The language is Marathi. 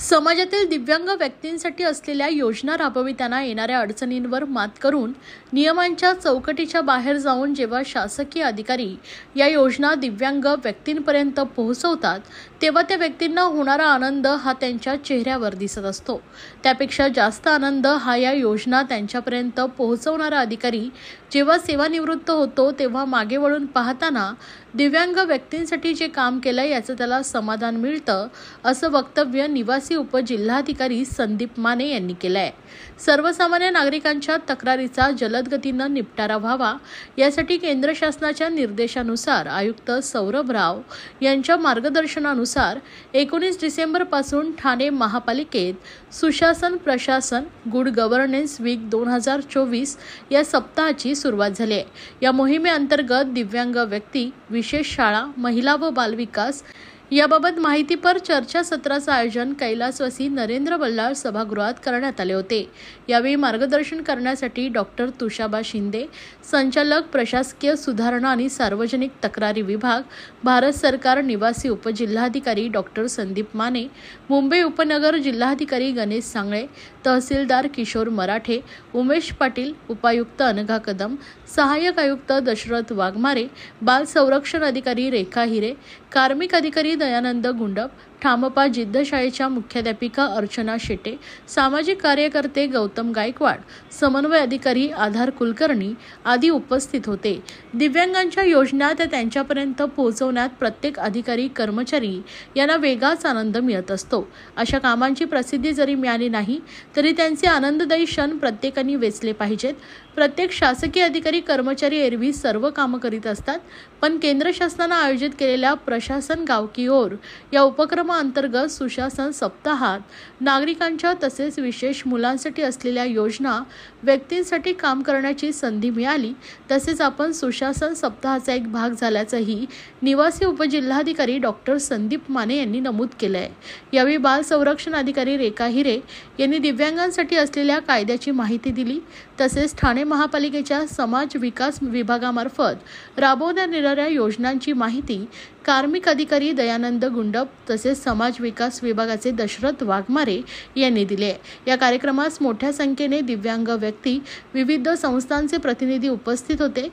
समाजातील दिव्यांग व्यक्तींसाठी असलेल्या योजना राबविताना येणाऱ्या अडचणींवर मात करून नियमांच्या चौकटीच्या बाहेर जाऊन जेव्हा शासकीय अधिकारी या योजना दिव्यांग व्यक्तींपर्यंत पोहोचवतात तेव्हा त्या व्यक्तींना होणारा आनंद हा त्यांच्या चेहऱ्यावर दिसत असतो। त्यापेक्षा जास्त आनंद हा या योजना त्यांच्यापर्यंत पोहोचवणारा अधिकारी जेव्हा सेवानिवृत्त होतो तेव्हा मागे वळून पाहताना दिव्यांग व्यक्तींसाठी जे काम केलं याचं त्याला समाधान मिळतं, असं वक्तव्य निवासी उपजिल्हाधिकारी संदीप माने यांनी केलं आहे। सर्वसामान्य नागरिकांच्या तक्रारीचा जलद गतीनं निपटारा व्हावा यासाठी केंद्र शासनाच्या निर्देशानुसार आयुक्त सौरभ राव यांच्या मार्गदर्शनानुसार 19 डिसेंबर पासून ठाणे महापालिकेत सुशासन प्रशासन गुड गव्हर्नन्स वीक 2024 या सप्ताहाची सुरुवात झाली आहे। या मोहिमेअंतर्गत दिव्यांग व्यक्ती, विशेष शाळा, महिला व बालविकास याबाबत माहितीपर चर्चा सत्राचं आयोजन कैलासवासी नरेंद्र बल्लाळ सभागृहात करण्यात आले होते। यावेळी मार्गदर्शन करण्यासाठी डॉक्टर तुषाबा शिंदे, संचालक प्रशासकीय सुधारणा आणि सार्वजनिक तक्रारी विभाग, भारत सरकार, निवासी उपजिल्हाधिकारी डॉक्टर संदीप माने, मुंबई उपनगर जिल्हाधिकारी गणेश सांगळे, तहसीलदार किशोर मराठे, उमेश पाटील, उपायुक्त अनघा कदम, सहाय्यक आयुक्त दशरथ वाघमारे, बाल संरक्षण अधिकारी रेखा हिरे, कार्मिक अधिकारी दयानंद गुंडप, ठामपा जिद्द शाळेच्या मुख्याध्यापिका अर्चना शेटे, सामाजिक कार्यकर्ते गौतम गायकवाड, समन्वय अधिकारी आधार कुलकर्णी आदी उपस्थित होते। दिव्यांगांच्या योजना त्यांच्यापर्यंत पोहोचवण्यात प्रत्येक अधिकारी कर्मचारी यांना वेगळाच आनंद मिळत असतो। अशा कामांची प्रसिद्धी जरी मिळाली नाही तरी त्यांचे आनंददायी क्षण प्रत्येकाने वेचले पाहिजेत। प्रत्येक शासकीय अधिकारी कर्मचारी एरवी सर्व कामं करीत असतात, पण केंद्र शासनाने आयोजित केलेल्या प्रशासन गाव की ओर या उपक्रमाअंतर्गत सुशासन सप्ताहात नागरिकांच्या तसेच विशेष मुलांसाठी असलेल्या योजना व्यक्तींसाठी काम करण्याची संधी मिळाली। तसेच आपण सुशासन सप्ताहाचा एक भाग झाल्याचंही निवासी उपजिल्हाधिकारी डॉक्टर संदीप माने यांनी नमूद केलं आहे। यावेळी बाल संरक्षण अधिकारी रेखा हिरे यांनी दिव्यांगांसाठी असलेल्या कायद्याची माहिती दिली। तसेच ठाणे महापालिकेच्या समाज विकास विभागामार्फत राबवण्यात येणाऱ्या योजनांची माहिती कार्मिक अधिकारी दयानंद गुंडप तसेच समाज विकास विभागाचे दशरथ वाघमारे यांनी दिले। या कार्यक्रमास मोठ्या संख्येने दिव्यांग व्यक्ती, विविध संस्थांचे प्रतिनिधी उपस्थित होते।